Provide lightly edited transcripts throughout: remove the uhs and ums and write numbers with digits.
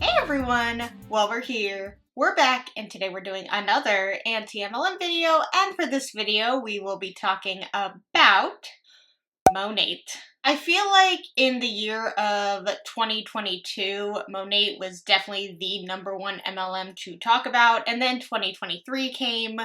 Hey everyone! Well, we're here. We're back, and today we're doing another anti-MLM video, and for this video, we will be talking about MONAT. I feel like in the year of 2022, MONAT was definitely the #1 MLM to talk about, and then 2023 came,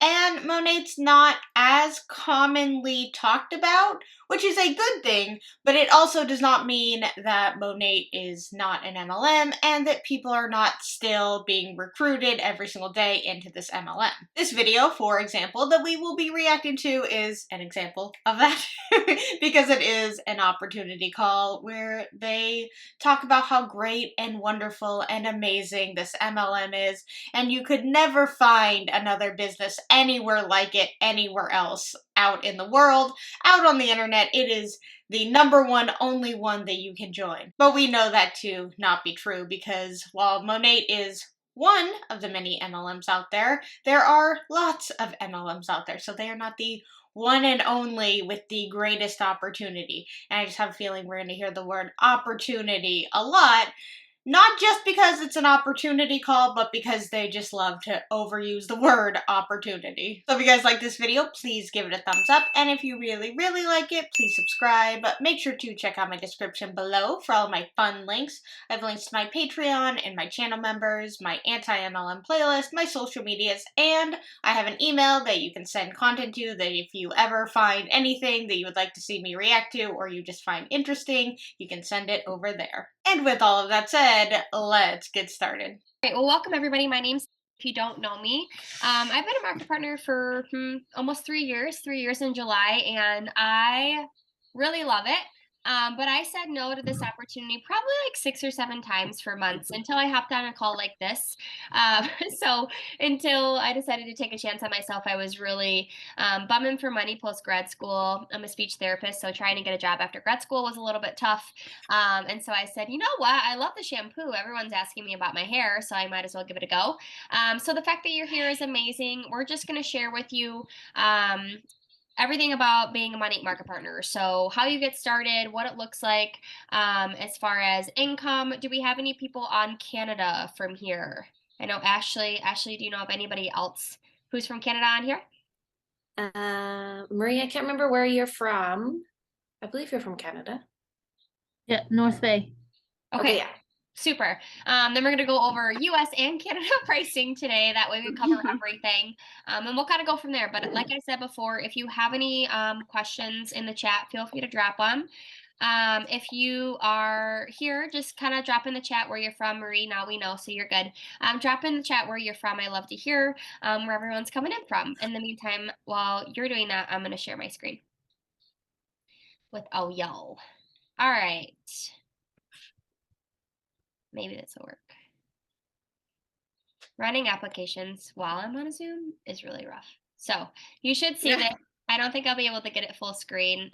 and MONAT's not as commonly talked about, which is a good thing, but it also does not mean that MONAT is not an MLM and that people are not still being recruited every single day into this MLM. This video, for example, that we will be reacting to is an example of that because it is an opportunity call where they talk about how great and wonderful and amazing this MLM is, and you could never find another business anywhere like it anywhere else out in the world, out on the internet. It is the #1, only one that you can join. But we know that to not be true because while MONAT is one of the many MLMs out there, there are lots of MLMs out there. So they are not the one and only with the greatest opportunity. And I just have a feeling we're going to hear the word opportunity a lot. Not just because it's an opportunity call, but because they just love to overuse the word opportunity. So if you guys like this video, please give it a thumbs up. And if you really, really like it, please subscribe. Make sure to check out my description below for all of my fun links. I have links to my Patreon and my channel members, my anti-MLM playlist, my social medias, and I have an email that you can send content to that if you ever find anything that you would like to see me react to or you just find interesting, you can send it over there. And with all of that said, let's get started. All right, well, welcome everybody. My name's, if you don't know me, I've been a market partner for almost 3 years, 3 years in July, and I really love it. But I said no to this opportunity probably like 6 or 7 times for months until I hopped on a call like this. So until I decided to take a chance on myself, I was really bumming for money post grad school. I'm a speech therapist, so trying to get a job after grad school was a little bit tough. And so I said, you know what? I love the shampoo. Everyone's asking me about my hair, so I might as well give it a go. So the fact that you're here is amazing. We're just going to share with you everything about being a MONAT market partner. So how you get started, what it looks like as far as income. Do we have any people on Canada from here? I know Ashley. Ashley, do you know of anybody else who's from Canada on here? Marie, I can't remember where you're from. I believe you're from Canada. Yeah, North Bay. Okay, yeah. super. Then we're going to go over US and Canada pricing today. That way we cover everything. And we'll kind of go from there. But like I said before, if you have any questions in the chat, feel free to drop them. If you are here, just kind of drop in the chat where you're from. Marie, now we know, so you're good. Drop in the chat where you're from. I love to hear where everyone's coming in from. In the meantime, while you're doing that, I'm going to share my screen with y'all. All right. Maybe this will work. Running applications while I'm on a Zoom is really rough. So you should see that. I don't think I'll be able to get it full screen.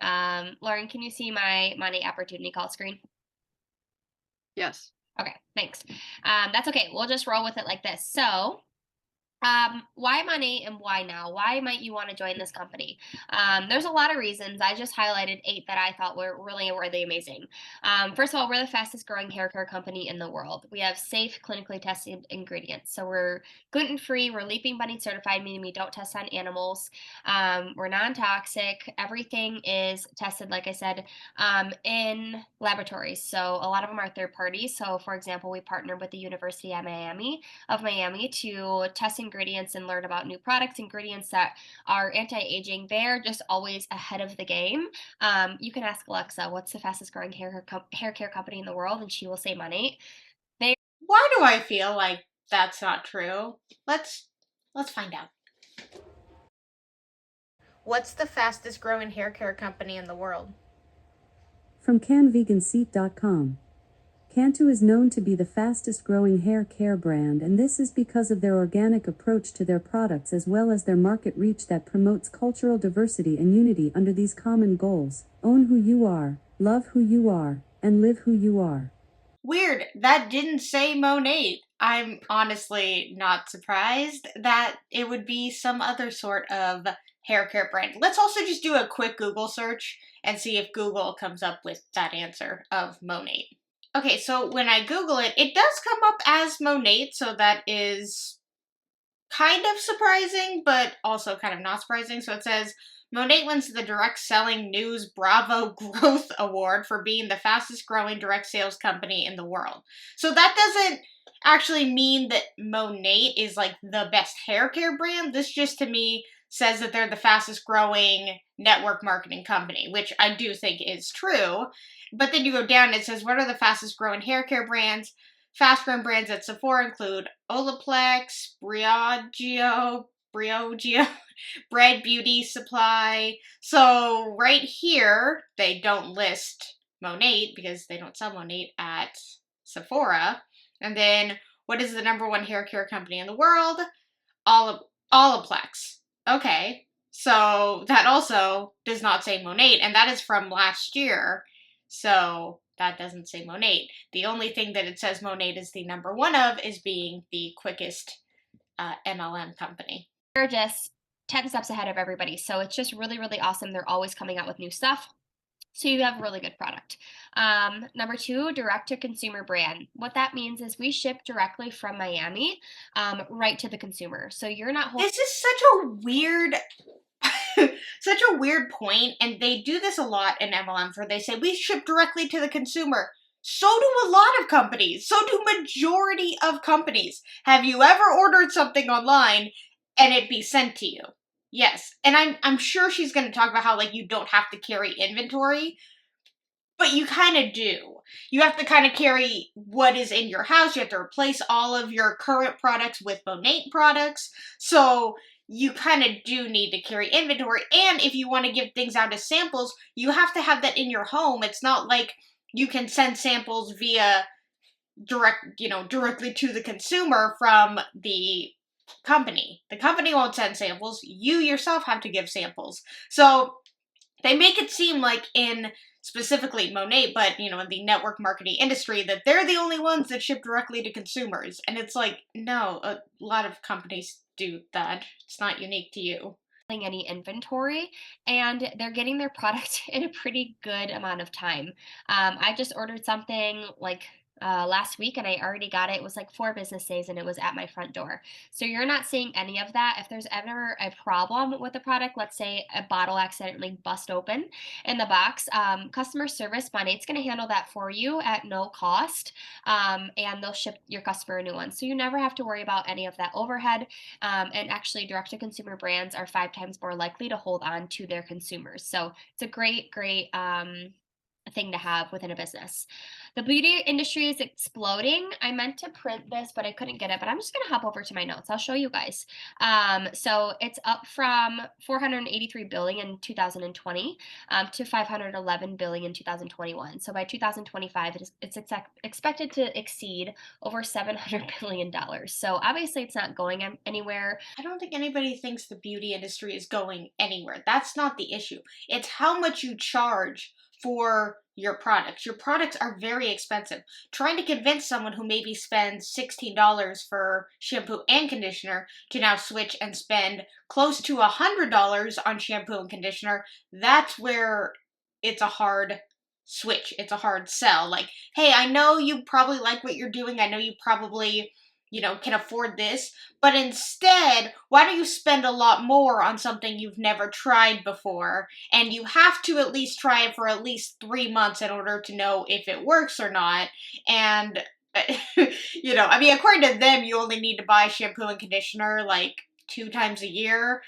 Lauren, can you see my MONAT opportunity call screen? Yes. Okay, thanks. That's okay. We'll just roll with it like this. So why MONAT and why now? Why might you want to join this company? There's a lot of reasons. I just highlighted 8 that I thought were really amazing. First of all, we're the fastest growing hair care company in the world. We have safe, clinically tested ingredients. So we're gluten-free, we're Leaping Bunny certified, meaning we don't test on animals. We're non-toxic. Everything is tested, like I said, in laboratories. So a lot of them are third parties. So for example, we partnered with the University of Miami to test ingredients and learn about new products, ingredients that are anti-aging. They're just always ahead of the game. You can ask Alexa, what's the fastest growing hair care company in the world? And she will say MONAT. Why do I feel like that's not true? Let's find out. What's the fastest growing hair care company in the world? From CanVeganSeat.com. Cantu is known to be the fastest growing hair care brand, and this is because of their organic approach to their products as well as their market reach that promotes cultural diversity and unity under these common goals: own who you are, love who you are, and live who you are. Weird, that didn't say MONAT. I'm honestly not surprised that it would be some other sort of hair care brand. Let's also just do a quick Google search and see if Google comes up with that answer of MONAT. Okay, so when I Google it, it does come up as MONAT, so that is kind of surprising, but also kind of not surprising. So it says MONAT wins the Direct Selling News Bravo Growth Award for being the fastest growing direct sales company in the world. So that doesn't actually mean that MONAT is like the best hair care brand. This just to me says that they're the fastest growing network marketing company, which I do think is true. But then you go down and it says, what are the fastest growing hair care brands? Fast growing brands at Sephora include Olaplex, Briogeo, Bread Beauty Supply. So right here, they don't list MONAT because they don't sell MONAT at Sephora. And then, what is the number one hair care company in the world? Olaplex. Okay, so that also does not say MONAT, and that is from last year. So that doesn't say MONAT. The only thing that it says MONAT is the number one of is being the quickest MLM company. They're just 10 steps ahead of everybody. So it's just really, really awesome. They're always coming out with new stuff. So you have a really good product. Number two, direct to consumer brand. What that means is we ship directly from Miami right to the consumer. So you're not holding. This is such a weird such a weird point, and they do this a lot in MLMs where they say we ship directly to the consumer. So do a lot of companies. So do majority of companies. Have you ever ordered something online and it be sent to you? Yes. And I'm sure she's going to talk about how like you don't have to carry inventory, but you kind of do. You have to kind of carry what is in your house. You have to replace all of your current products with MONAT products. So you kind of do need to carry inventory. And if you want to give things out as samples, you have to have that in your home. It's not like you can send samples via directly to the consumer from the company. The company won't send samples. You yourself have to give samples. So they make it seem like in specifically MONAT, but in the network marketing industry, that they're the only ones that ship directly to consumers. And it's like, no, a lot of companies do that. It's not unique to you. Any inventory, and they're getting their product in a pretty good amount of time. I just ordered something like last week and I already got it. It was like 4 business days and it was at my front door. So you're not seeing any of that. If there's ever a problem with the product, let's say a bottle accidentally bust open in the box, customer service MONAT's going to handle that for you at no cost, and they'll ship your customer a new one. So you never have to worry about any of that overhead. And actually, direct to consumer brands are 5 times more likely to hold on to their consumers. So it's a great, great thing to have within a business. The beauty industry is exploding. I meant to print this, but I couldn't get it. But I'm just going to hop over to my notes. I'll show you guys. So it's up from 483 billion in 2020 to 511 billion in 2021. So by 2025, it's expected to exceed over $700 billion. So obviously, it's not going anywhere. I don't think anybody thinks the beauty industry is going anywhere. That's not the issue. It's how much you charge for your products. Your products are very expensive. Trying to convince someone who maybe spends $16 for shampoo and conditioner to now switch and spend close to $100 on shampoo and conditioner, that's where it's a hard switch. It's a hard sell. Like, hey, I know you probably like what you're doing. I know you probably can afford this, but instead, why don't you spend a lot more on something you've never tried before, and you have to at least try it for at least 3 months in order to know if it works or not, and, according to them, you only need to buy shampoo and conditioner, like, 2 times a year,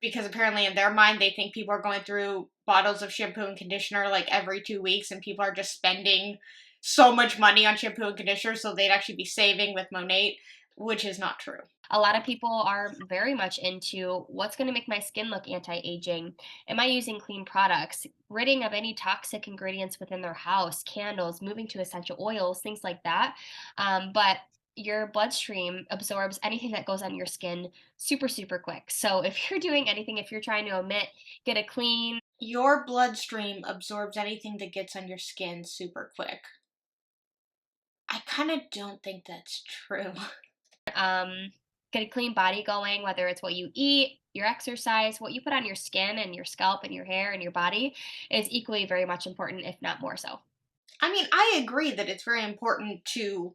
because apparently in their mind, they think people are going through bottles of shampoo and conditioner, like, every 2 weeks, and people are just spending so much money on shampoo and conditioner, so they'd actually be saving with MONAT, which is not true. A lot of people are very much into what's going to make my skin look anti-aging. Am I using clean products? Ridding of any toxic ingredients within their house, candles, moving to essential oils, things like that. But your bloodstream absorbs anything that goes on your skin super, super quick. So if you're doing anything, if you're trying to get a clean. Your bloodstream absorbs anything that gets on your skin super quick. I kind of don't think that's true. Get a clean body going, whether it's what you eat, your exercise, what you put on your skin and your scalp and your hair and your body is equally very much important, if not more so. I mean, I agree that it's very important to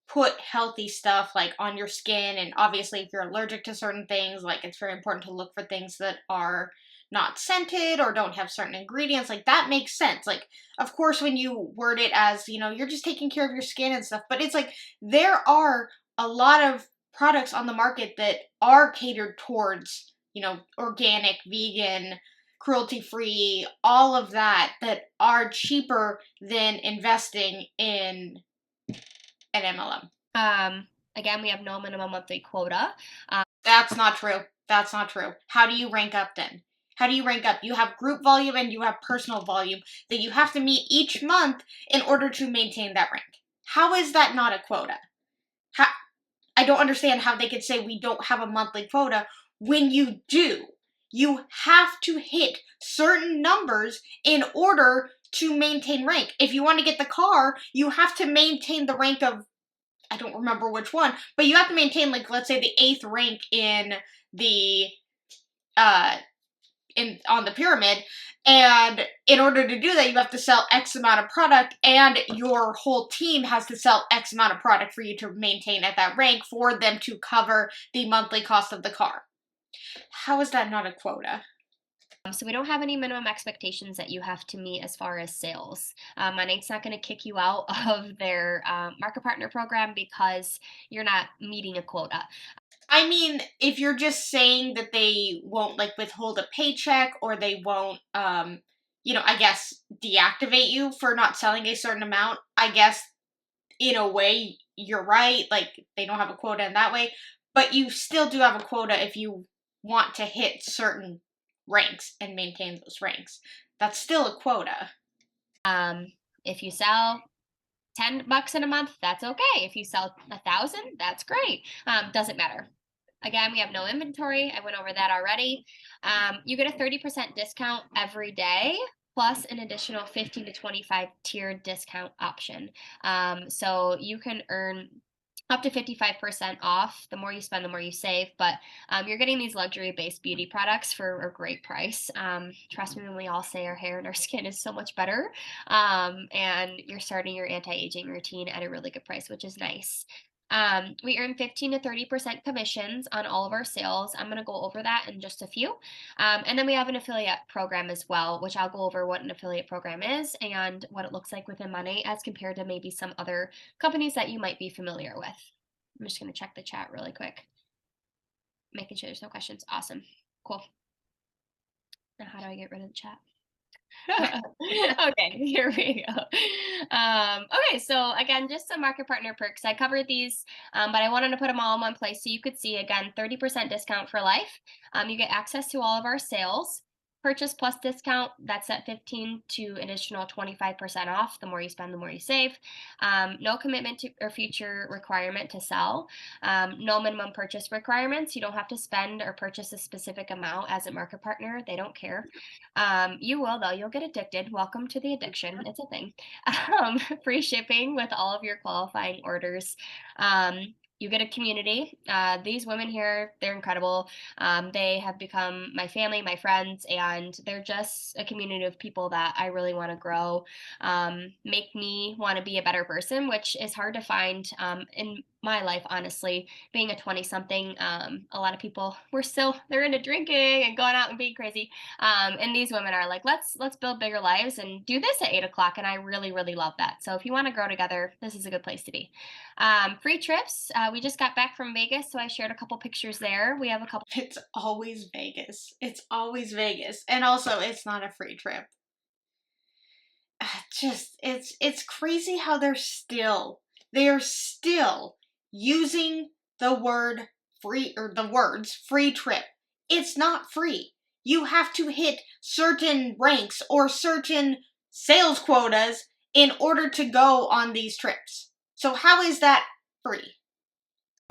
put healthy stuff like on your skin, and obviously if you're allergic to certain things, like it's very important to look for things that are not scented or don't have certain ingredients. Like that makes sense. Like of course when you word it as, you're just taking care of your skin and stuff, but it's like there are a lot of products on the market that are catered towards, organic, vegan, cruelty free, all of that are cheaper than investing in an MLM. Again, we have no minimum monthly quota. That's not true. That's not true. How do you rank up then? How do you rank up? You have group volume and you have personal volume that you have to meet each month in order to maintain that rank. How is that not a quota? How, I don't understand how they could say we don't have a monthly quota when you do. You have to hit certain numbers in order to maintain rank. If you want to get the car, you have to maintain the rank of, I don't remember which one, but you have to maintain, like, let's say the 8th rank in the on the pyramid, and in order to do that you have to sell X amount of product, and your whole team has to sell X amount of product for you to maintain at that rank for them to cover the monthly cost of the car. How is that not a quota? So we don't have any minimum expectations that you have to meet as far as sales. MONAT's not going to kick you out of their market partner program because you're not meeting a quota. I mean, if you're just saying that they won't like withhold a paycheck, or they won't I guess deactivate you for not selling a certain amount, I guess in a way you're right, like they don't have a quota in that way, but you still do have a quota if you want to hit certain ranks and maintain those ranks. That's still a quota. If you sell $10 in a month, that's okay. If you sell 1,000, that's great. Doesn't matter. Again, we have no inventory. I went over that already. You get a 30% discount every day, plus an additional 15 to 25 tiered discount option. So you can earn up to 55% off. The more you spend, the more you save. But you're getting these luxury-based beauty products for a great price. Trust me when we all say our hair and our skin is so much better. And you're starting your anti-aging routine at a really good price, which is nice. We earn 15 to 30% commissions on all of our sales. I'm going to go over that in just a few. And then we have an affiliate program as well, which I'll go over what an affiliate program is and what it looks like within Monat as compared to maybe some other companies that you might be familiar with. I'm just going to check the chat really quick. Making sure there's no questions. Awesome. Cool. Now, how do I get rid of the chat? Okay, here we go. Okay, so again, just some market partner perks. I covered these, but I wanted to put them all in one place so you could see, again, 30% discount for life. You get access to all of our sales. Purchase plus discount, that's at 15 to additional 25% off. The more you spend, the more you save. No commitment to or future requirement to sell. No minimum purchase requirements. You don't have to spend or purchase a specific amount as a market partner. They don't care. You will, though. You'll get addicted. Welcome to the addiction. It's a thing. Free shipping with all of your qualifying orders. You get a community. These women here, they're incredible. They have become my family, my friends, and they're just a community of people that I really want to grow, make me want to be a better person, which is hard to find in my life, honestly. Being a 20-something, a lot of people, they're into drinking and going out and being crazy. And these women are like, let's build bigger lives and do this at 8 o'clock. And I really, really love that. So if you want to grow together, this is a good place to be. Free trips. We just got back from Vegas, so I shared a couple pictures there. We have a couple. It's always Vegas. It's always Vegas. And also, it's not a free trip. It's crazy how they're still using the word free, or the words free trip. It's not free. You have to hit certain ranks or certain sales quotas in order to go on these trips. So how is that free?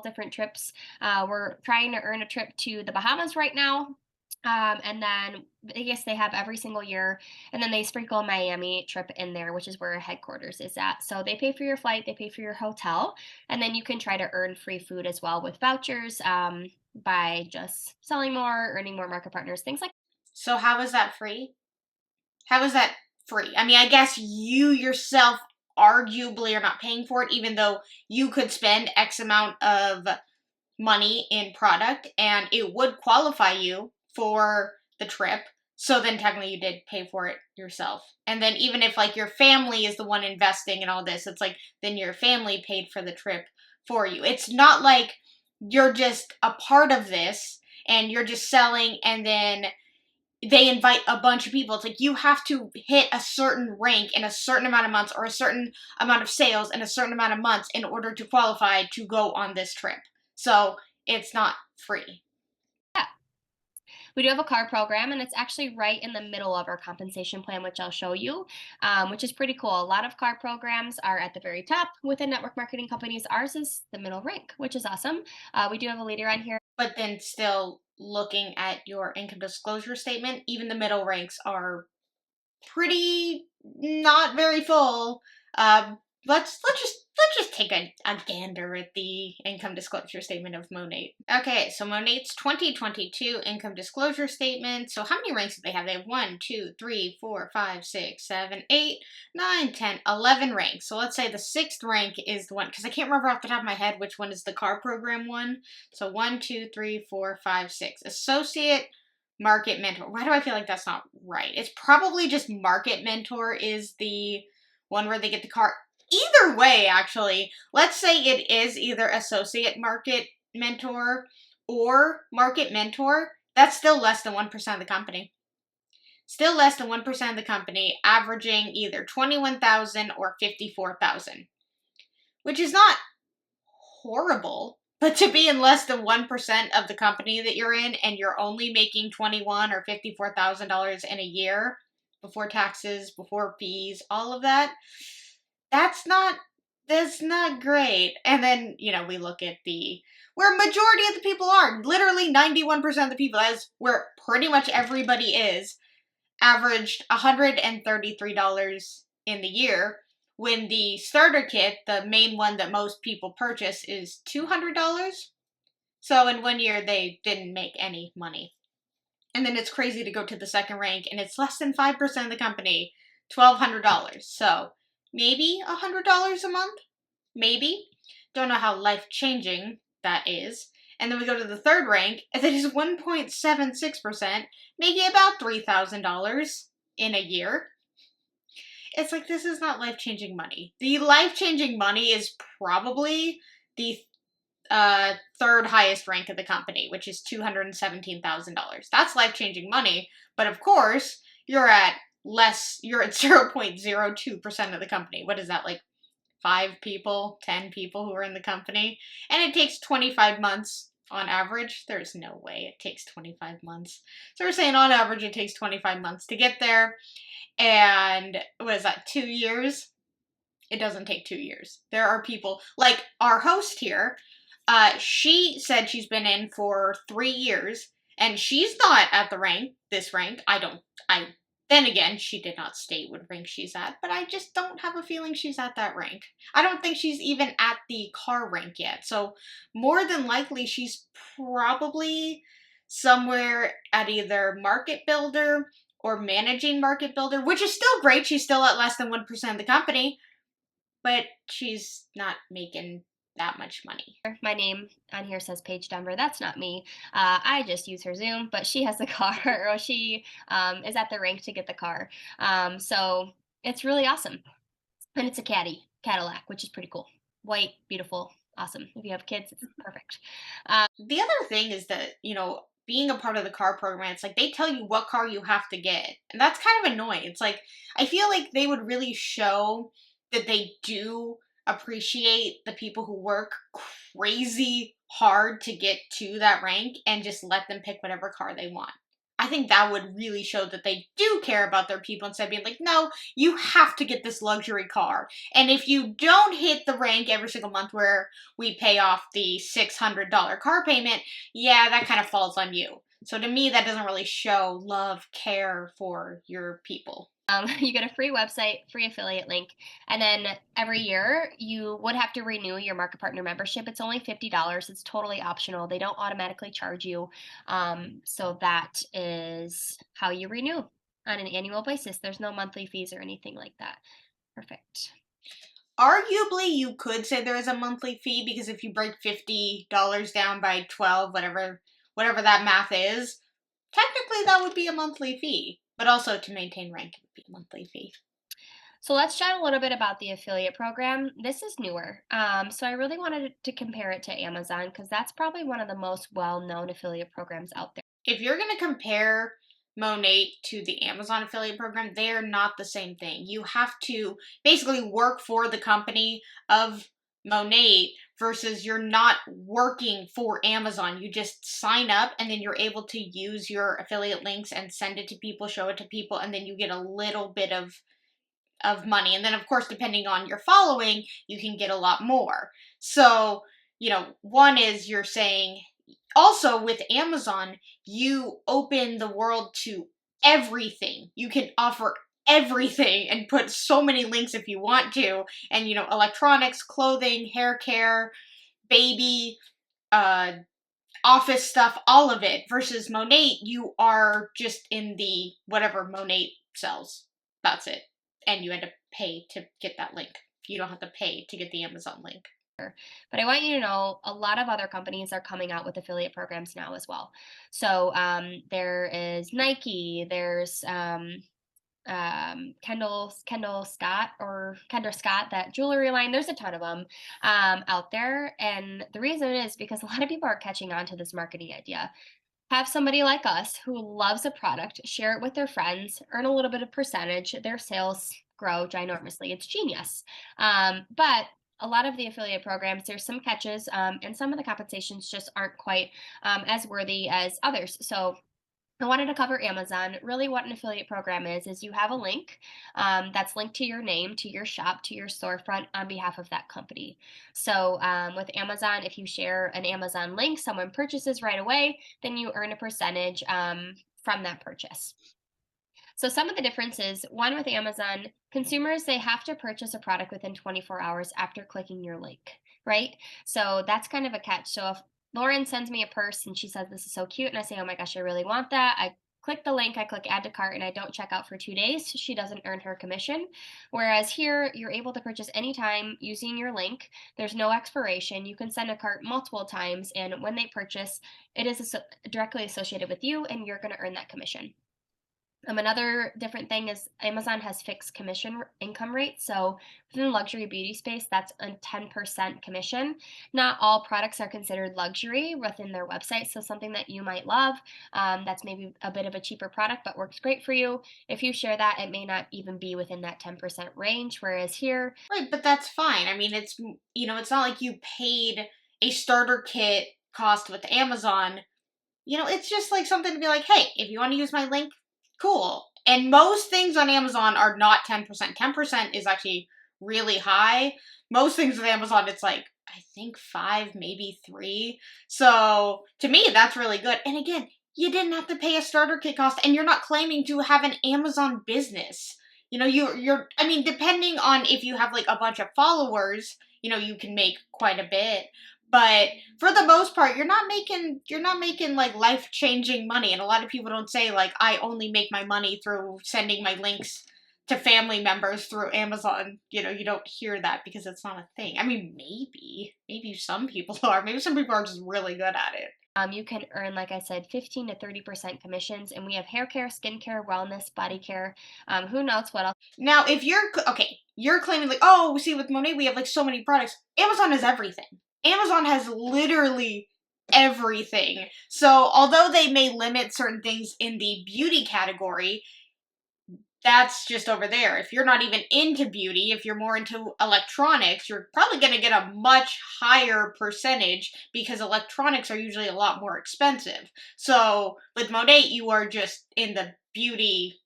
Different trips. We're trying to earn a trip to the Bahamas right now. And then Vegas they have every single year, and then they sprinkle a Miami trip in there, which is where our headquarters is at. So they pay for your flight, they pay for your hotel, and then you can try to earn free food as well with vouchers by just selling more, earning more market partners, things like that. So how is that free? How is that free? I mean, I guess you yourself arguably are not paying for it, even though you could spend X amount of money in product and it would qualify you for the trip. So then technically you did pay for it yourself. And then even if like your family is the one investing in all this, it's like then your family paid for the trip for you. It's not like you're just a part of this and you're just selling and then they invite a bunch of people. It's like you have to hit a certain rank in a certain amount of months or a certain amount of sales in a certain amount of months in order to qualify to go on this trip. So it's not free. Yeah. We do have a car program, and it's actually right in the middle of our compensation plan, which I'll show you, which is pretty cool. A lot of car programs are at the very top within network marketing companies. Ours is the middle rank, which is awesome. We do have a leader on here. But then still looking at your income disclosure statement, even the middle ranks are pretty not very full. Let's just take a gander at the income disclosure statement of MONAT. Okay, so MONAT's 2022 income disclosure statement. So how many ranks do they have? They have 1, 2, 3, 4, 5, 6, 7, 8, 9, 10, 11 ranks. So let's say the 6th rank is the one, because I can't remember off the top of my head which one is the car program one. So 1, 2, 3, 4, 5, 6. Associate Market Mentor. Why do I feel like that's not right? It's probably just Market Mentor is the one where they get the car. Either way, actually, let's say it is either Associate Market Mentor or Market Mentor. That's still less than 1% of the company. Still less than 1% of the company, averaging either 21,000 or 54,000, which is not horrible. But to be in less than 1% of the company that you're in and you're only making $21,000 or $54,000 in a year before taxes, before fees, all of that, that's not great. And then, we look at where majority of the people are, literally 91% of the people, that's where pretty much everybody is, averaged $133 in the year, when the starter kit, the main one that most people purchase, is $200. So in 1 year, they didn't make any money. And then it's crazy to go to the 2nd rank, and it's less than 5% of the company, $1,200. So maybe $100 a month? Maybe. Don't know how life-changing that is. And then we go to the 3rd rank, and that is 1.76%, making about $3,000 in a year. It's like, this is not life-changing money. The life-changing money is probably the 3rd highest rank of the company, which is $217,000. That's life-changing money, but of course, you're at 0.02% of the company. What is that, like 5 people, 10 people who are in the company? And it takes 25 months on average. There's no way it takes 25 months. So we're saying on average it takes 25 months to get there. And what is that, 2 years? It doesn't take 2 years. There are people, like our host here, she said she's been in for 3 years, and she's not at this rank. Then again, she did not state what rank she's at, but I just don't have a feeling she's at that rank. I don't think she's even at the car rank yet. So more than likely, she's probably somewhere at either market builder or managing market builder, which is still great. She's still at less than 1% of the company, but she's not making that much money. My name on here says Paige Denver. That's not me. I just use her Zoom, but she has the car, or she is at the rank to get the car. So it's really awesome. And it's a Cadillac, which is pretty cool. White, beautiful, awesome. If you have kids, it's perfect. The other thing is that, being a part of the car program, it's like they tell you what car you have to get. And that's kind of annoying. It's like, I feel like they would really show that they do appreciate the people who work crazy hard to get to that rank and just let them pick whatever car they want. I think that would really show that they do care about their people instead of being like, no, you have to get this luxury car. And if you don't hit the rank every single month where we pay off the $600 car payment, yeah, that kind of falls on you. So to me, that doesn't really show love, care for your people. You get a free website, free affiliate link, and then every year you would have to renew your market partner membership. It's only $50. It's totally optional. They don't automatically charge you. So that is how you renew on an annual basis. There's no monthly fees or anything like that. Perfect. Arguably, you could say there is a monthly fee, because if you break $50 down by 12, whatever that math is, technically that would be a monthly fee. But also to maintain rank, it would be a monthly fee. So let's chat a little bit about the affiliate program. This is newer. So I really wanted to compare it to Amazon because that's probably one of the most well-known affiliate programs out there. If you're going to compare MONAT to the Amazon affiliate program, they're not the same thing. You have to basically work for the company of MONAT versus you're not working for Amazon. You just sign up and then you're able to use your affiliate links and send it to people, show it to people, and then you get a little bit of money. And then, of course, depending on your following, you can get a lot more. So, one is you're saying, also with Amazon, you open the world to everything. You can offer everything and put so many links if you want to. And, electronics, clothing, hair care, baby, office stuff, all of it. Versus MONAT, you are just in the whatever MONAT sells. That's it. And you had to pay to get that link. You don't have to pay to get the Amazon link. But I want you to know a lot of other companies are coming out with affiliate programs now as well. So there is Nike, there's Kendall Scott, that jewelry line. There's a ton of them out there. And the reason is because a lot of people are catching on to this marketing idea. Have somebody like us who loves a product, share it with their friends, earn a little bit of percentage, their sales grow ginormously. It's genius. But a lot of the affiliate programs, there's some catches, and some of the compensations just aren't quite as worthy as others. So I wanted to cover Amazon. Really, what an affiliate program is you have a link that's linked to your name, to your shop, to your storefront on behalf of that company. So with Amazon, if you share an Amazon link, someone purchases right away, then you earn a percentage from that purchase. So some of the differences, one with Amazon, consumers, they have to purchase a product within 24 hours after clicking your link, right? So that's kind of a catch. So if Lauren sends me a purse and she says, this is so cute, and I say, oh my gosh, I really want that, I click the link, I click add to cart, and I don't check out for 2 days, she doesn't earn her commission. Whereas here, you're able to purchase anytime using your link. There's no expiration. You can send a cart multiple times, and when they purchase, it is directly associated with you, and you're going to earn that commission. Another different thing is Amazon has fixed commission income rates. So within the luxury beauty space, that's a 10% commission. Not all products are considered luxury within their website. So something that you might love, that's maybe a bit of a cheaper product, but works great for you. If you share that, it may not even be within that 10% range. Whereas here, Right, but that's fine. I mean, it's not like you paid a starter kit cost with Amazon. It's just like something to be like, hey, if you want to use my link, cool. And most things on Amazon are not 10%. 10% is actually really high. Most things with Amazon, it's like, I think 5, maybe 3. So to me, that's really good. And again, you didn't have to pay a starter kit cost, and you're not claiming to have an Amazon business. I mean, depending on if you have like a bunch of followers, you can make quite a bit. But for the most part, you're not making like life-changing money. And a lot of people don't say like, I only make my money through sending my links to family members through Amazon. You don't hear that because it's not a thing. I mean, maybe some people are. Maybe some people are just really good at it. You can earn, like I said, 15 to 30% commissions, and we have hair care, skincare, wellness, body care. Who knows what else? Now, if you're claiming like, oh, see, with MONAT we have like so many products. Amazon has everything. Amazon has literally everything. So although they may limit certain things in the beauty category, that's just over there. If you're not even into beauty, if you're more into electronics, you're probably going to get a much higher percentage because electronics are usually a lot more expensive. So with MONAT, you are just in the beauty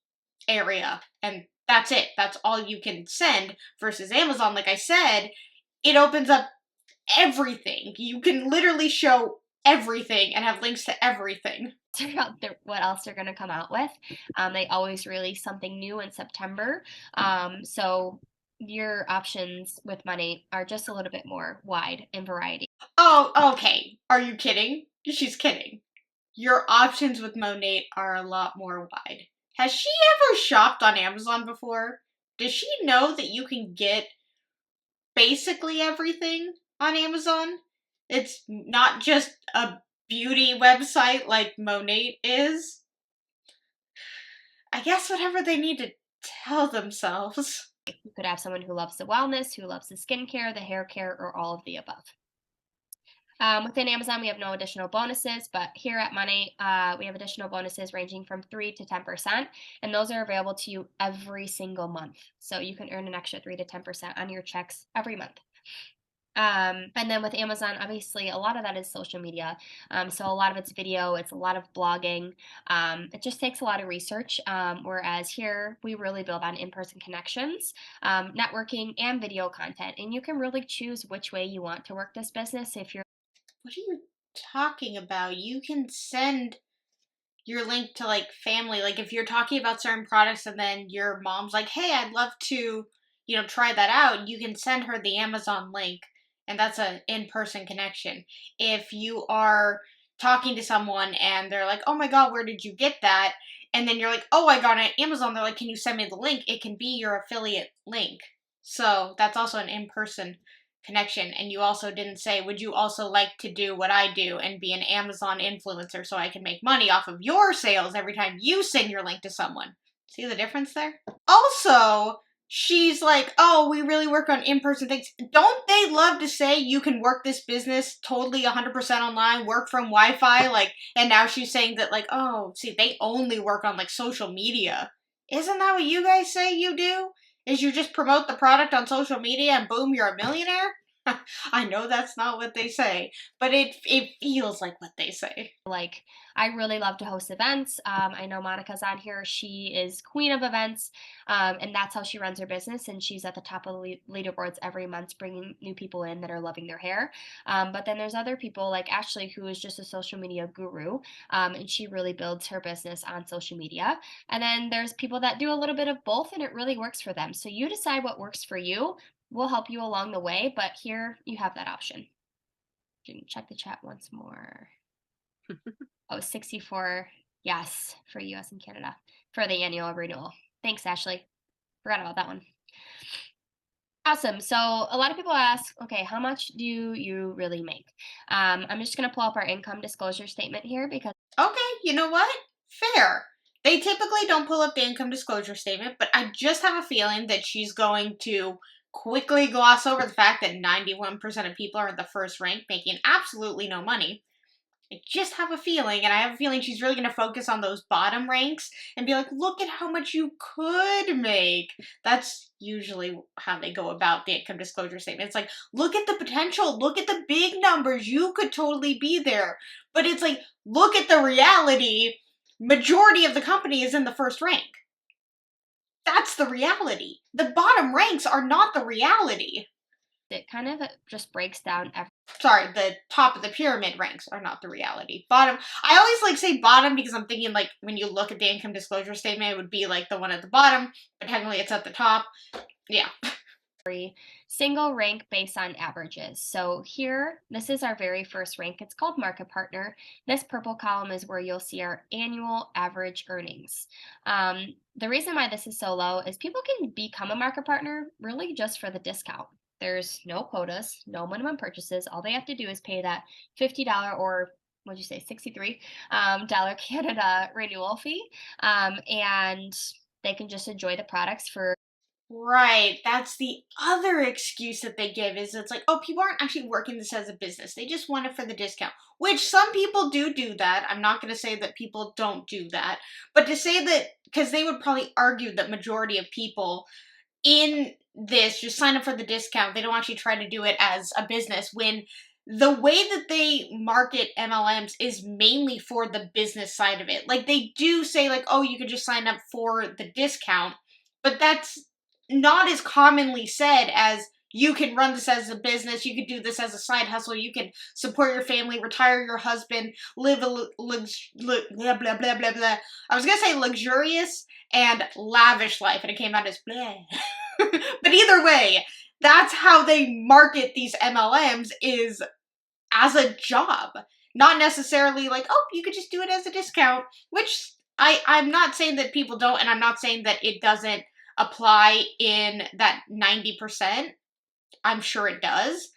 area, and that's it. That's all you can send. Versus Amazon, like I said, it opens up everything. You can literally show everything and have links to everything. About what else they're going to come out with. They always release something new in September. So your options with money are just a little bit more wide in variety. Oh, okay. Are you kidding? She's kidding. Your options with MONAT are a lot more wide. Has she ever shopped on Amazon before? Does she know that you can get basically everything on Amazon. It's not just a beauty website like MONAT is. I guess whatever they need to tell themselves. You could have someone who loves the wellness, who loves the skincare, the hair care, or all of the above. Within Amazon, we have no additional bonuses, but here at MONAT, we have additional bonuses ranging from 3 to 10%, and those are available to you every single month. So you can earn an extra 3 to 10% on your checks every month. And then with Amazon, obviously, a lot of that is social media. So a lot of it's video, it's a lot of blogging. It just takes a lot of research. Whereas here, we really build on in-person connections, networking, and video content. And you can really choose which way you want to work this business. If you're What are you talking about? You can send your link to like family. Like if you're talking about certain products and then your mom's like, hey, I'd love to, try that out, you can send her the Amazon link. And that's an in-person connection. If you are talking to someone and they're like, oh my God, where did you get that? And then you're like, oh, I got it on Amazon. They're like, can you send me the link? It can be your affiliate link. So that's also an in-person connection. And you also didn't say, would you also like to do what I do and be an Amazon influencer so I can make money off of your sales every time you send your link to someone? See the difference there? Also, she's like, oh, we really work on in-person things. Don't they love to say you can work this business totally 100% online, work from Wi-Fi? Like, and now she's saying that like, oh, see, they only work on like social media. Isn't that what you guys say you do? Is you just promote the product on social media and boom, you're a millionaire? I know that's not what they say, but it feels like what they say. like, I really love to host events. I know Monica's on here. She is queen of events, and that's how she runs her business. And she's at the top of the leaderboards every month, bringing new people in that are loving their hair. But then there's other people like Ashley, who is just a social media guru, and she really builds her business on social media. And then there's people that do a little bit of both, and it really works for them. So you decide what works for you. We'll help you along the way, but here you have that option. You can check the chat once more. Oh, 64 yes for US and Canada for the annual renewal. Thanks, Ashley. Forgot about that one. Awesome. So a lot of people ask, okay, how much do you really make? I'm just going to pull up our income disclosure statement here because Okay, you know what? Fair. They typically don't pull up the income disclosure statement, but I just have a feeling that she's going to quickly gloss over the fact that 91% of people are in the first rank making absolutely no money. I just have a feeling, and I have a feeling she's really going to focus on those bottom ranks and be like, look at how much you could make. That's usually how they go about the income disclosure statement. It's like, look at the potential, look at the big numbers, you could totally be there. But it's like, look at the reality. Majority of the company is in the first rank. That's the reality. The bottom ranks are not the reality. it kind of just breaks down Sorry, the top of the pyramid ranks are not the reality. Bottom, I always like say bottom because I'm thinking like when you look at the income disclosure statement, it would be like the one at the bottom, but technically it's at the top. Yeah. every single rank based on averages. So here, this is our very first rank. It's called Market Partner. This purple column is where you'll see our annual average earnings. The reason why this is so low is people can become a Market Partner really just for the discount. There's no quotas, no minimum purchases. All they have to do is pay that $50 or what'd you say, $63 Canada renewal fee, and they can just enjoy the products for. Right. That's the other excuse that they give is it's like, oh, people aren't actually working this as a business. They just want it for the discount, which some people do that. I'm not going to say that people don't do that, but to say that, because they would probably argue that majority of people in this just sign up for the discount. They don't actually try to do it as a business when the way that they market MLMs is mainly for the business side of it. Like they do say like, oh, you could just sign up for the discount, but that's not as commonly said as you can run this as a business, you could do this as a side hustle, you can support your family, retire your husband, live a blah, blah, blah, blah, blah. I was going to say luxurious and lavish life, and it came out as blah. But either way, that's how they market these MLMs is as a job. Not necessarily like, oh, you could just do it as a discount, which I'm not saying that people don't, and I'm not saying that it doesn't apply in that 90%. I'm sure it does.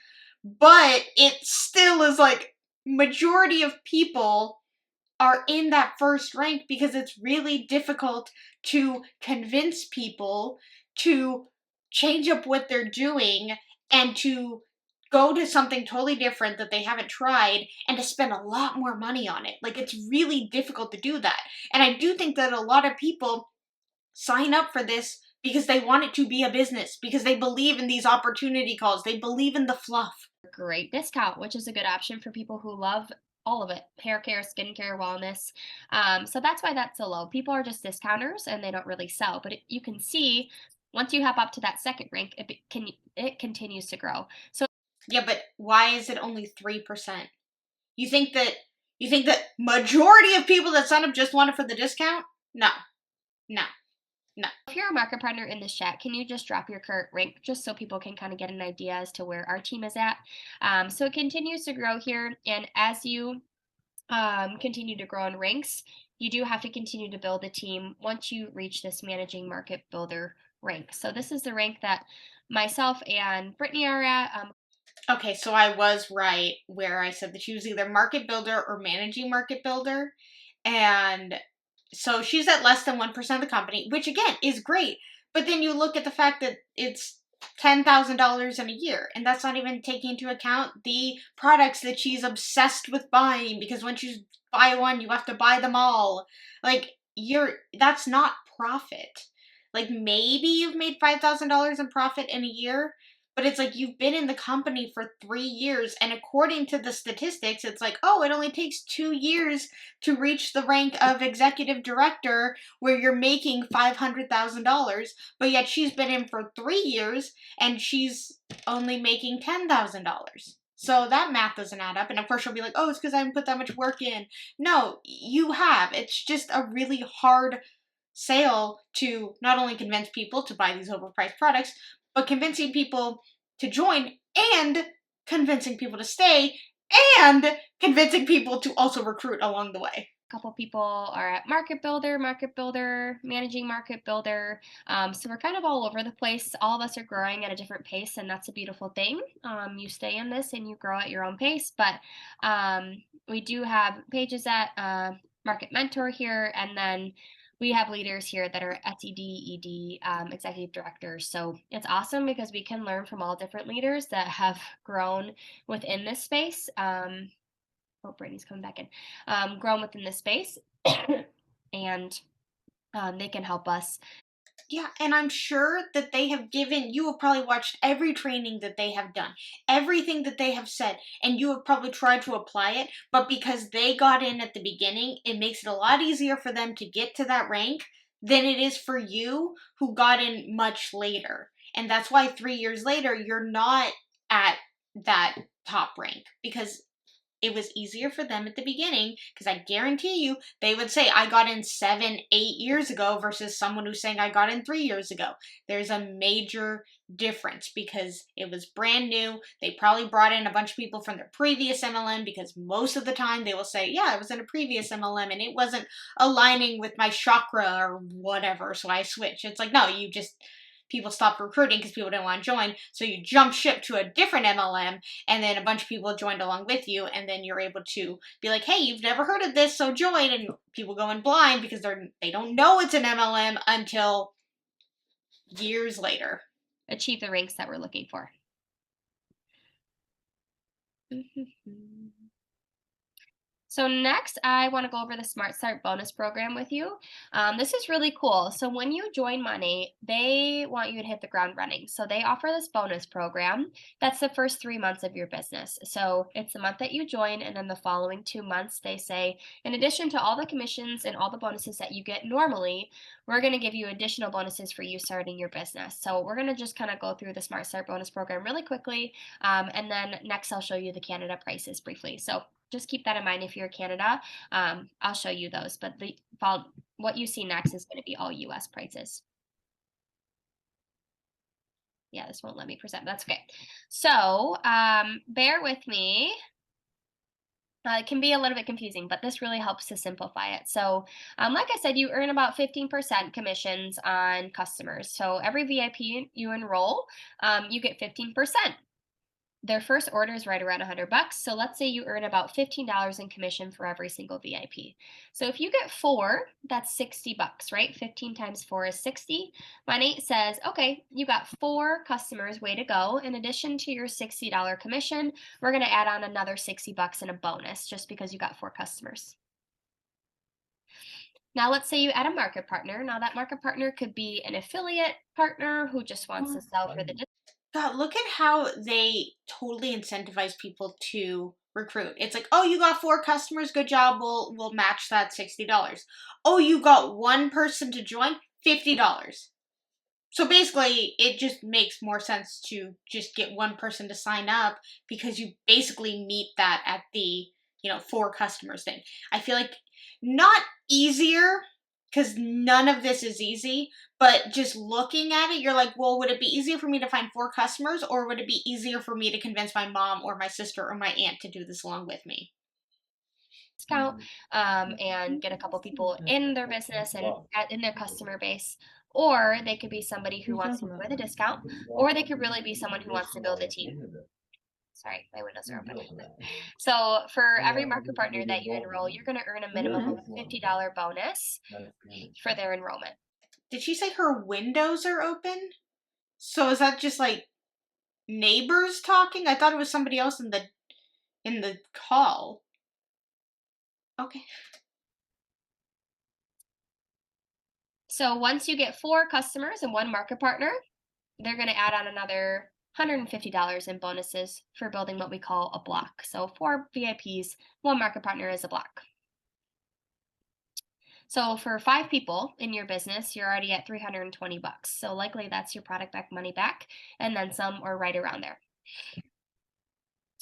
But it still is like, majority of people are in that first rank because it's really difficult to convince people to change up what they're doing and to go to something totally different that they haven't tried and to spend a lot more money on it. Like, it's really difficult to do that. And I do think that a lot of people sign up for this because they want it to be a business, because they believe in these opportunity calls, they believe in the fluff. Great discount, which is a good option for people who love all of it: hair care, skincare, wellness. So that's why that's so low. People are just discounters and they don't really sell. But you can see once you hop up to that second rank, it continues to grow. So Yeah, but why is it only 3%? You think that majority of people that sign up just want it for the discount? No. No. No. if you're a market partner in this chat, can you just drop your current rank just so people can kind of get an idea as to where our team is at? So it continues to grow here, and as you continue to grow in ranks, you do have to continue to build a team once you reach this managing market builder rank. So this is the rank that myself and Brittany are at. Okay, so I was right where I said that she was either market builder or managing market builder. And so she's at less than 1% of the company, which again is great. But then you look at the fact that it's $10,000 in a year, and that's not even taking into account the products that she's obsessed with buying, because once you buy one, you have to buy them all. Like, that's not profit. Like, maybe you've made $5,000 in profit in a year, but it's like you've been in the company for 3 years, and according to the statistics, it's like, oh, it only takes 2 years to reach the rank of executive director where you're making $500,000, but yet she's been in for 3 years and she's only making $10,000. So that math doesn't add up. And of course, she'll be like, oh, it's because I haven't put that much work in. No, you have. It's just a really hard sale to not only convince people to buy these overpriced products, but convincing people to join and convincing people to stay and convincing people to also recruit along the way. A couple people are at market builder, managing market builder. So we're kind of all over the place. All of us are growing at a different pace, and that's a beautiful thing. You stay in this and you grow at your own pace. But we do have pages at Market Mentor here, and then we have leaders here that are SED, ED, executive directors. So it's awesome because we can learn from all different leaders that have grown within this space. Oh, Brittany's coming back in. Grown within this space, and they can help us. Yeah, and I'm sure that you have probably watched every training that they have done, everything that they have said, and you have probably tried to apply it, but because they got in at the beginning, it makes it a lot easier for them to get to that rank than it is for you who got in much later. And that's why 3 years later, you're not at that top rank, because it was easier for them at the beginning, because I guarantee you they would say I got in 7-8 years ago versus someone who's saying I got in 3 years ago. There's a major difference because it was brand new. They probably brought in a bunch of people from their previous MLM, because most of the time they will say, yeah, I was in a previous MLM and it wasn't aligning with my chakra or whatever, so I switched. It's like, no, people stopped recruiting because people didn't want to join. So you jump ship to a different MLM, and then a bunch of people joined along with you, and then you're able to be like, hey, you've never heard of this, so join. And people go in blind because they don't know it's an MLM until years later. Achieve the ranks that we're looking for. So next, I want to go over the Smart Start bonus program with you. This is really cool. So when you join Money, they want you to hit the ground running. So they offer this bonus program. That's the first 3 months of your business. So it's the month that you join, and then the following 2 months, they say, in addition to all the commissions and all the bonuses that you get normally, we're going to give you additional bonuses for you starting your business. So we're going to just kind of go through the Smart Start bonus program really quickly. And then next, I'll show you the Canada prices briefly. So just keep that in mind if you're in Canada. I'll show you those, but what you see next is going to be all US prices. Yeah, this won't let me present. That's okay. So bear with me. It can be a little bit confusing, but this really helps to simplify it. So, like I said, you earn about 15% commissions on customers. So every VIP you enroll, you get 15%. Their first order is right around $100. So let's say you earn about $15 in commission for every single VIP. So if you get 4, that's $60, right? 15 times 4 is 60. My Nate says, okay, you got 4 customers, way to go. In addition to your $60 commission, we're going to add on another $60 in a bonus just because you got 4 customers. Now, let's say you add a market partner. Now, that market partner could be an affiliate partner who just wants to sell for the God, look at how they totally incentivize people to recruit. It's like, oh, you got 4 customers, good job. We'll match that $60. Oh, you got 1 person to join, $50. So basically, it just makes more sense to just get 1 person to sign up because you basically meet that at the 4 customers thing. I feel like not easier because none of this is easy, but just looking at it, you're like, well, would it be easier for me to find 4 customers, or would it be easier for me to convince my mom or my sister or my aunt to do this along with me? discount and get a couple people in their business and in their customer base. Or they could be somebody who wants to do with a discount, or they could really be someone who wants to build a team. Sorry, my windows are open. So for every market partner that you enroll, you're going to earn a minimum of a $50 bonus for their enrollment. Did she say her windows are open? So is that just like neighbors talking? I thought it was somebody else in the call. Okay. So once you get 4 customers and 1 market partner, they're going to add on another $150 in bonuses for building what we call a block. So 4 VIPs, 1 market partner is a block. So for 5 people in your business, you're already at $320. So likely that's your product back money back, and then some, or right around there.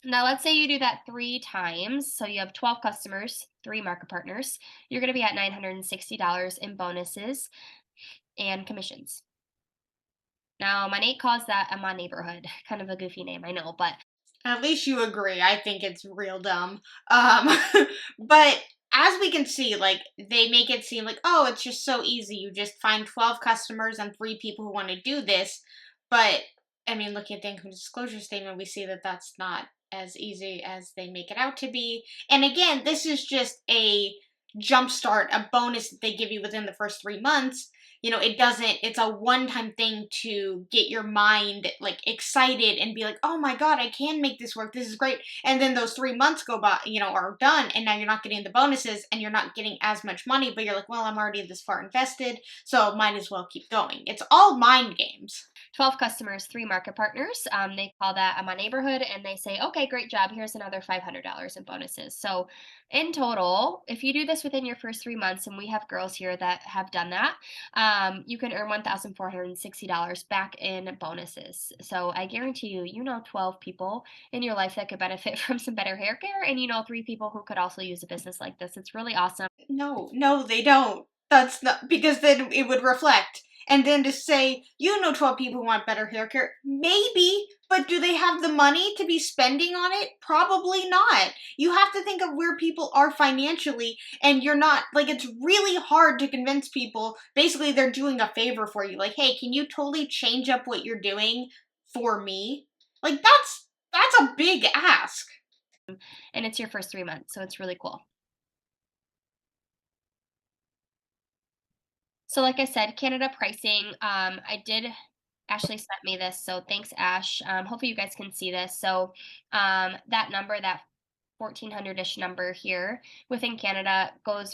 Now let's say you do that 3 times. So you have 12 customers, 3 market partners. You're going to be at $960 in bonuses and commissions. Now, my Nate calls that my neighborhood. Kind of a goofy name, I know, but At least you agree. I think it's real dumb. But as we can see, like, they make it seem like, oh, it's just so easy. You just find 12 customers and 3 people who want to do this. But, I mean, looking at the income disclosure statement, we see that that's not as easy as they make it out to be. And again, this is just a jumpstart, a bonus that they give you within the first 3 months. It's a one-time thing to get your mind like excited and be like, oh my god, I can make this work, this is great. And then those 3 months go by, are done, and now you're not getting the bonuses and you're not getting as much money, but you're like, well, I'm already this far invested, so might as well keep going. It's all mind games. 12 customers, 3 market partners. They call that my neighborhood, and they say, okay, great job. Here's another $500 in bonuses. So in total, if you do this within your first 3 months, and we have girls here that have done that, you can earn $1,460 back in bonuses. So I guarantee you, 12 people in your life that could benefit from some better hair care, and 3 people who could also use a business like this. It's really awesome. No, they don't. That's not, because then it would reflect. And then to say, 12 people want better hair care. Maybe, but do they have the money to be spending on it? Probably not. You have to think of where people are financially, and you're not, like, it's really hard to convince people. Basically, they're doing a favor for you. Like, hey, can you totally change up what you're doing for me? Like, that's a big ask. And it's your first 3 months, so it's really cool. So like I said, Canada pricing, Ashley sent me this, so thanks, Ash. Hopefully you guys can see this. So that number, that 1,400-ish number here within Canada goes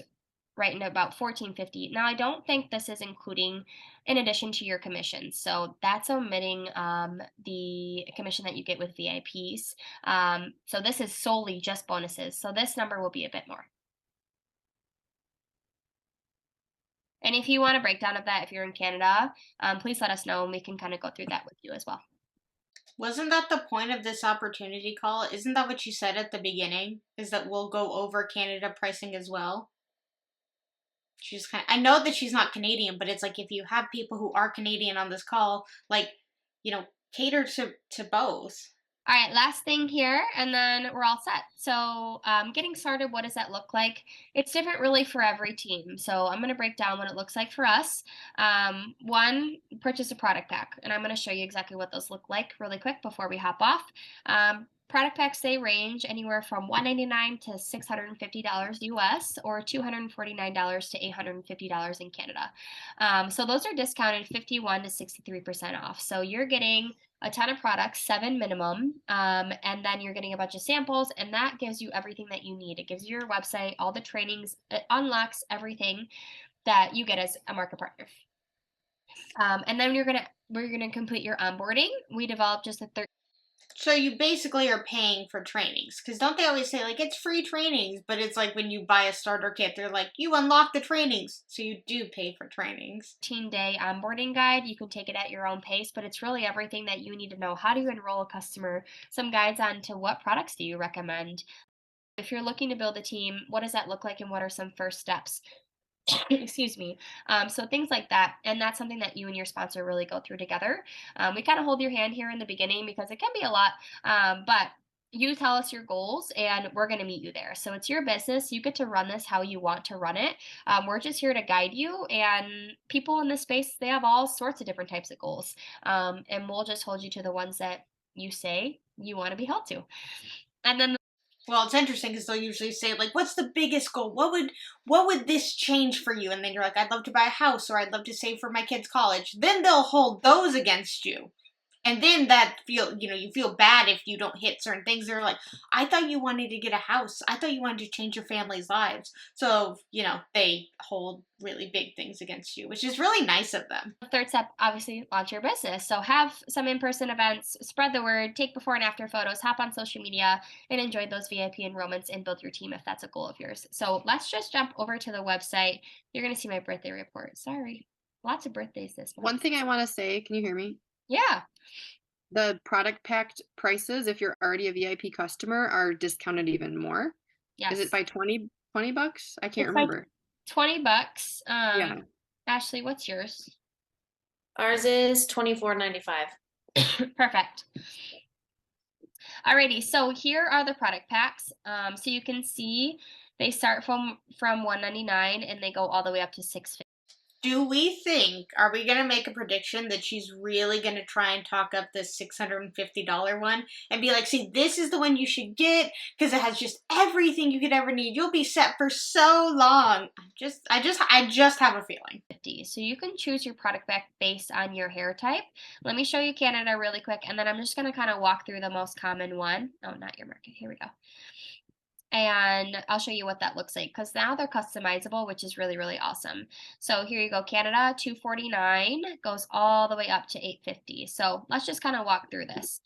right into about 1,450. Now, I don't think this is including in addition to your commission. So that's omitting the commission that you get with VIPs. So this is solely just bonuses. So this number will be a bit more. And if you want a breakdown of that, if you're in Canada, please let us know and we can kind of go through that with you as well. Wasn't that the point of this opportunity call? Isn't that what you said at the beginning? Is that we'll go over Canada pricing as well? I know that she's not Canadian, but it's like if you have people who are Canadian on this call, like, cater to both. All right, last thing here, and then we're all set. So, getting started, what does that look like? It's different really for every team. So, I'm going to break down what it looks like for us. One, purchase a product pack, and I'm going to show you exactly what those look like really quick before we hop off. Product packs, they range anywhere from $199 to $650 US or $249 to $850 in Canada. So those are discounted 51 to 63% off. So you're getting a ton of products, 7 minimum, and then you're getting a bunch of samples, and that gives you everything that you need. It gives you your website, all the trainings, it unlocks everything that you get as a market partner. And then we're gonna complete your onboarding. We developed just a So you basically are paying for trainings. Because don't they always say, like, it's free trainings? But it's like when you buy a starter kit, they're like, you unlock the trainings. So you do pay for trainings. 13-day onboarding guide. You can take it at your own pace, but it's really everything that you need to know. How do you enroll a customer? Some guides on to what products do you recommend? If you're looking to build a team, what does that look like and what are some first steps? Excuse me. So things like that. And that's something that you and your sponsor really go through together. We kind of hold your hand here in the beginning because it can be a lot. But you tell us your goals and we're going to meet you there. So it's your business. You get to run this how you want to run it. We're just here to guide you. And people in this space, they have all sorts of different types of goals. And we'll just hold you to the ones that you say you want to be held to. And then Well, it's interesting because they'll usually say, like, what's the biggest goal? What would this change for you? And then you're like, I'd love to buy a house, or I'd love to save for my kids' college. Then they'll hold those against you. And then you feel bad if you don't hit certain things. They're like, I thought you wanted to get a house. I thought you wanted to change your family's lives. So, they hold really big things against you, which is really nice of them. the third step, obviously, launch your business. So have some in-person events, spread the word, take before and after photos, hop on social media, and enjoy those VIP enrollments and build your team if that's a goal of yours. So let's just jump over to the website. You're going to see my birthday report. Sorry. Lots of birthdays this month. One thing I want to say, can you hear me? Yeah. The product packed prices, if you're already a VIP customer, are discounted even more. Yes. Is it by 20 bucks? I can't It's like remember. $20. Yeah. Ashley, what's yours? Ours is $24.95. Perfect. Alrighty, so here are the product packs. So you can see they start from $199 and they go all the way up to $650. Are we going to make a prediction that she's really going to try and talk up this $650 one and be like, see, this is the one you should get because it has just everything you could ever need. You'll be set for so long. I just have a feeling. So you can choose your product pack based on your hair type. Let me show you Canada really quick, and then I'm just going to kind of walk through the most common one. Oh, not your market. Here we go. And I'll show you what that looks like because now they're customizable, which is really, really awesome. So here you go, Canada, $249 goes all the way up to $850. So let's just kind of walk through this.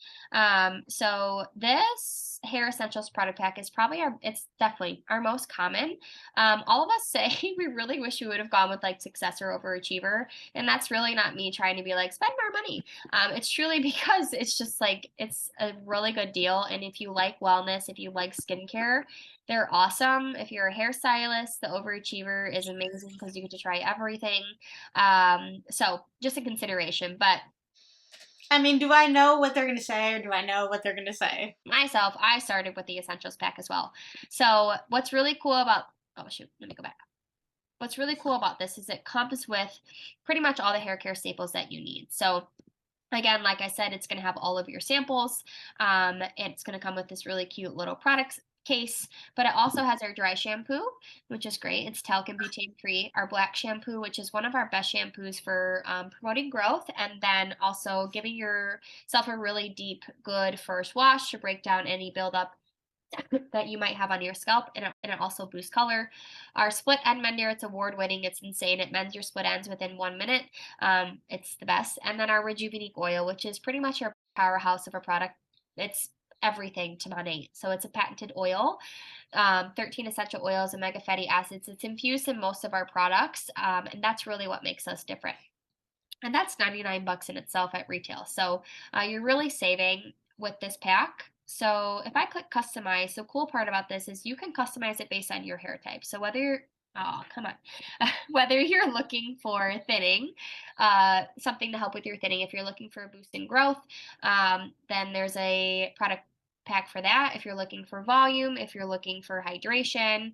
So this hair essentials product pack is probably it's definitely our most common. All of us say we really wish we would have gone with like Successor Overachiever, and that's really not me trying to be like spend more money. It's truly because it's just like it's a really good deal, and if you like wellness, if you like skincare, they're awesome. If you're a hairstylist, the Overachiever is amazing because you get to try everything. So just a consideration. But I mean, do I know what they're going to say or do I know what they're going to say? myself, I started with the Essentials pack as well. So what's really cool about, oh shoot, let me go back. What's really cool about this is it comes with pretty much all the hair care staples that you need. So again, like I said, it's going to have all of your samples. And it's going to come with this really cute little product case, but it also has our dry shampoo, which is great. It's talc and butane free. Our black shampoo, which is one of our best shampoos for promoting growth and then also giving yourself a really deep, good first wash to break down any buildup that you might have on your scalp, and it also boosts color. Our split end mender, it's award winning, it's insane. It mends your split ends within 1 minute. It's the best. And then our Rejuvenate oil, which is pretty much your powerhouse of a product. It's everything to MONAT. So it's a patented oil. 13 essential oils, omega fatty acids. It's infused in most of our products, and that's really what makes us different. And that's $99 in itself at retail. So you're really saving with this pack. So if I click customize, the cool part about this is you can customize it based on your hair type. So whether Oh, come on. Whether you're looking for thinning, something to help with your thinning, if you're looking for a boost in growth, then there's a product pack for that. If you're looking for volume, if you're looking for hydration,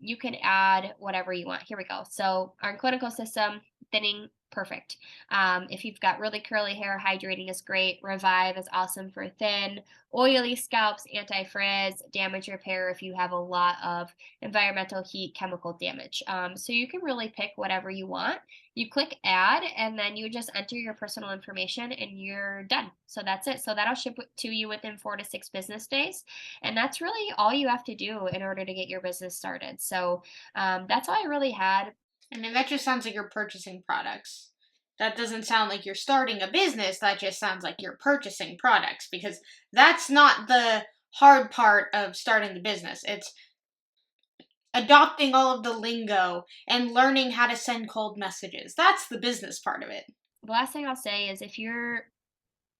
you can add whatever you want. Here we go. So, our clinical system, thinning, perfect. If you've got really curly hair, hydrating is great. Revive is awesome for thin. Oily scalps, anti frizz, damage repair if you have a lot of environmental heat, chemical damage. So you can really pick whatever you want. You click add, and then you just enter your personal information, and you're done. So that's it. So that'll ship to you within 4 to 6 business days, and that's really all you have to do in order to get your business started. So that's all I really had. I mean, that just sounds like you're purchasing products. That doesn't sound like you're starting a business. That just sounds like you're purchasing products, because that's not the hard part of starting the business. It's adopting all of the lingo and learning how to send cold messages. That's the business part of it. The last thing I'll say is if you're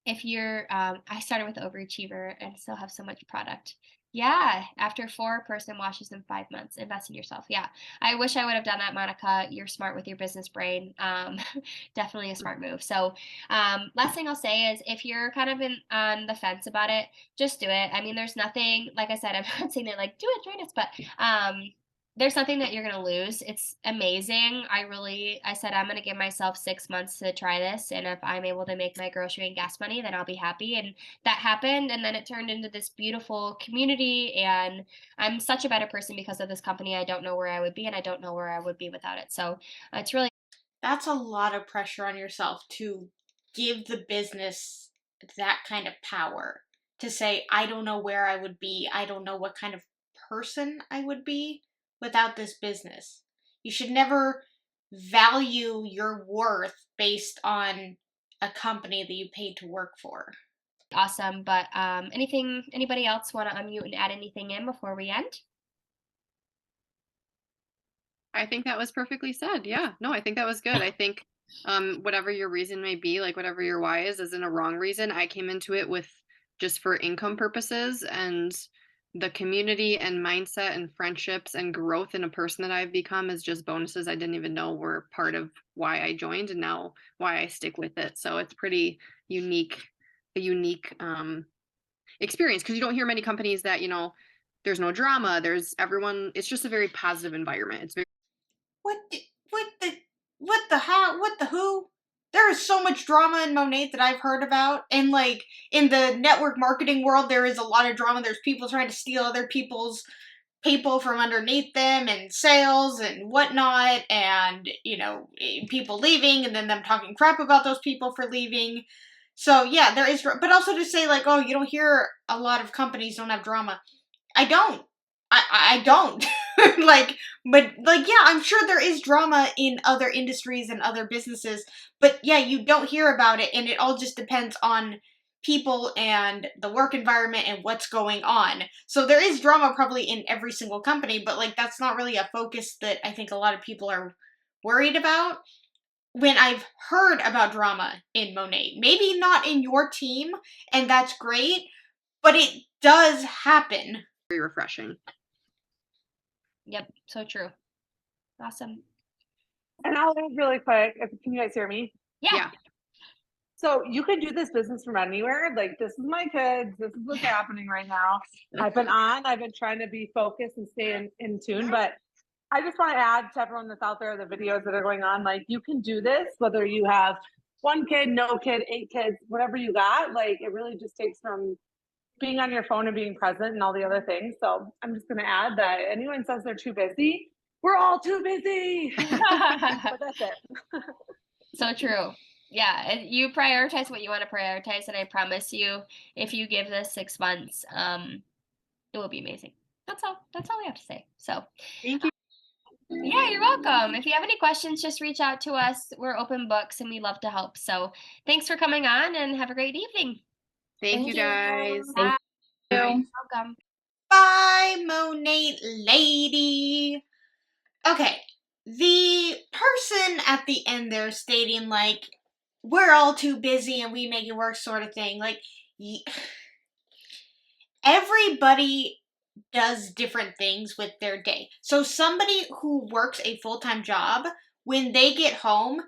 I started with overachiever and still have so much product. Yeah, after 4 person washes in 5 months, invest in yourself. Yeah, I wish I would have done that, Monica. You're smart with your business brain. Definitely a smart move. So last thing I'll say is if you're kind of on the fence about it, just do it. I mean, there's nothing, like I said, I'm not saying that like do it, join us, but there's nothing that you're going to lose. It's amazing. I said I'm going to give myself 6 months to try this. And if I'm able to make my grocery and gas money, then I'll be happy. And that happened. And then it turned into this beautiful community. And I'm such a better person because of this company. I don't know where I would be, and I don't know where I would be without it. So it's really. That's a lot of pressure on yourself to give the business that kind of power. To say, I don't know where I would be. I don't know what kind of person I would be without this business. You should never value your worth based on a company that you paid to work for. Awesome. But anybody else want to unmute and add anything in before we end? I think that was perfectly said. Yeah. No, I think that was good. I think whatever your reason may be, like whatever your why is, isn't a wrong reason. I came into it with just for income purposes, and the community and mindset and friendships and growth in a person that I've become is just bonuses I didn't even know were part of why I joined, and now why I stick with it. So it's pretty unique, a unique experience, because you don't hear many companies that, there's no drama, there's everyone, it's just a very positive environment. It's very What the, what the how, what the who? There is so much drama in MONAT that I've heard about. And like in the network marketing world, there is a lot of drama. There's people trying to steal other people's people from underneath them, and sales and whatnot, and people leaving and then them talking crap about those people for leaving. So yeah, there is, but also to say like, oh, you don't hear a lot of companies don't have drama. I don't. I don't. like, but like, yeah, I'm sure there is drama in other industries and other businesses, but yeah, you don't hear about it, and it all just depends on people and the work environment and what's going on. So there is drama probably in every single company, but like that's not really a focus that I think a lot of people are worried about. When I've heard about drama in MONAT, maybe not in your team, and that's great, but it does happen. very refreshing. Yep, so true. Awesome. And I'll leave really quick. Can you guys hear me? Yeah. So you can do this business from anywhere. Like, this is my kids. This is what's happening right now. I've been trying to be focused and stay in tune. But I just want to add to everyone that's out there, the videos that are going on, like, you can do this, whether you have 1 kid, no kid, 8 kids, whatever you got. Like, it really just takes from being on your phone and being present and all the other things. So I'm just going to add that anyone says they're too busy, we're all too busy. But that's it. So true. Yeah, and you prioritize what you want to prioritize, and I promise you, if you give this 6 months, it will be amazing. That's all. That's all we have to say. So, Thank you. yeah, you're welcome. If you have any questions, just reach out to us. We're open books, and we love to help. So, thanks for coming on, and have a great evening. Thank you guys. Bye. you. Welcome. Bye, MONAT lady. Okay, the person at the end there stating, like, we're all too busy and we make it work sort of thing. Like, everybody does different things with their day. So somebody who works a full-time job, when they get home,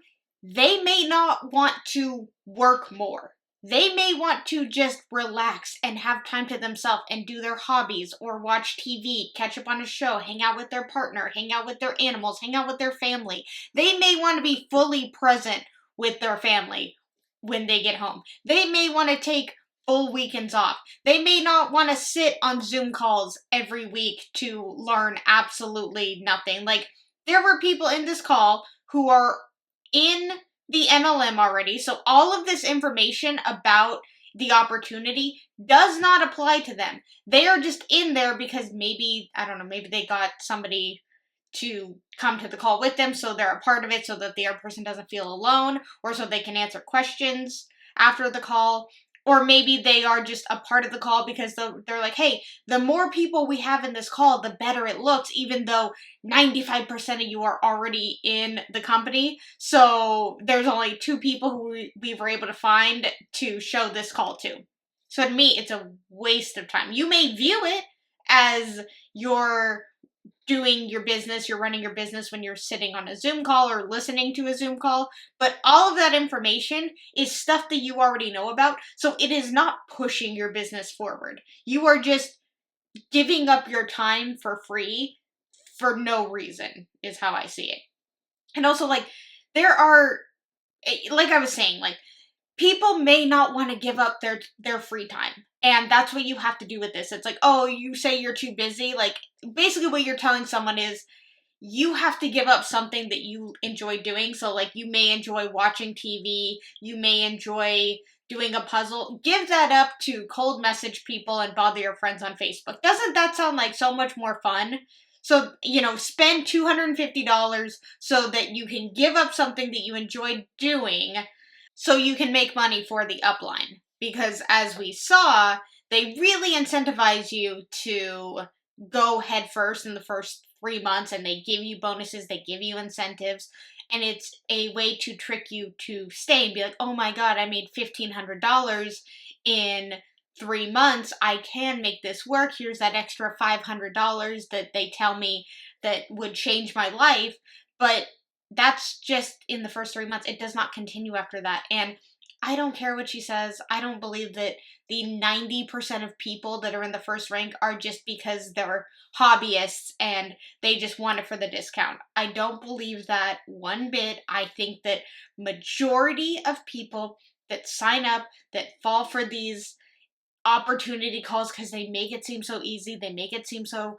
they may not want to work more. They may want to just relax and have time to themselves and do their hobbies or watch TV, catch up on a show, hang out with their partner, hang out with their animals, hang out with their family. They may want to be fully present with their family when they get home. They may want to take full weekends off. They may not want to sit on Zoom calls every week to learn absolutely nothing. Like, there were people in this call who are in the MLM already, so all of this information about the opportunity does not apply to them. They are just in there because maybe, I don't know, maybe they got somebody to come to the call with them so they're a part of it so that the other person doesn't feel alone, or so they can answer questions after the call. Or maybe they are just a part of the call because they're like, hey, the more people we have in this call, the better it looks, even though 95% of you are already in the company. So there's only 2 people who we were able to find to show this call to. So to me, it's a waste of time. You may view it as you're doing your business, you're running your business when you're sitting on a Zoom call or listening to a Zoom call, but all of that information is stuff that you already know about, so it is not pushing your business forward. You are just giving up your time for free for no reason, is how I see it. And also, like, there are, like I was saying, like, people may not want to give up their free time. And that's what you have to do with this. It's like, oh, you say you're too busy. Like, basically what you're telling someone is you have to give up something that you enjoy doing. So, like, you may enjoy watching TV. You may enjoy doing a puzzle. Give that up to cold message people and bother your friends on Facebook. Doesn't that sound like so much more fun? So, you know, spend $250 so that you can give up something that you enjoy doing so you can make money for the upline. Because as we saw, they really incentivize you to go head first in the first 3 months, and they give you bonuses, they give you incentives, and it's a way to trick you to stay and be like, oh my god, I made $1,500 in 3 months, I can make this work, here's that extra $500 that they tell me that would change my life. But that's just in the first 3 months. It does not continue after that. And I don't care what she says. I don't believe that the 90% of people that are in the first rank are just because they're hobbyists and they just want it for the discount. I don't believe that one bit. I think that majority of people that sign up, that fall for these opportunity calls because they make it seem so easy, they make it seem so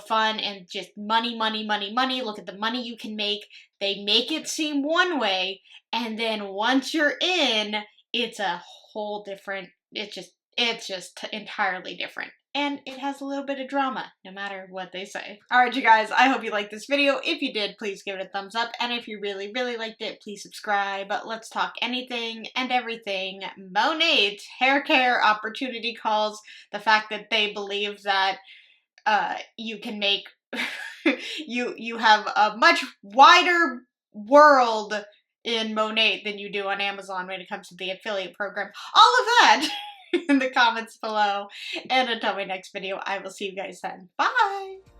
fun, and just money, money, money, money, look at the money you can make. They make it seem one way, and then once you're in, it's a whole different, it's just entirely different. And it has a little bit of drama, no matter what they say. Alright, you guys, I hope you liked this video. If you did, please give it a thumbs up. And if you really, really liked it, please subscribe. Let's talk anything and everything. MONAT, hair care, opportunity calls, the fact that they believe that you can make, you have a much wider world in MONAT than you do on Amazon when it comes to the affiliate program. All of that in the comments below. And until my next video, I will see you guys then. Bye!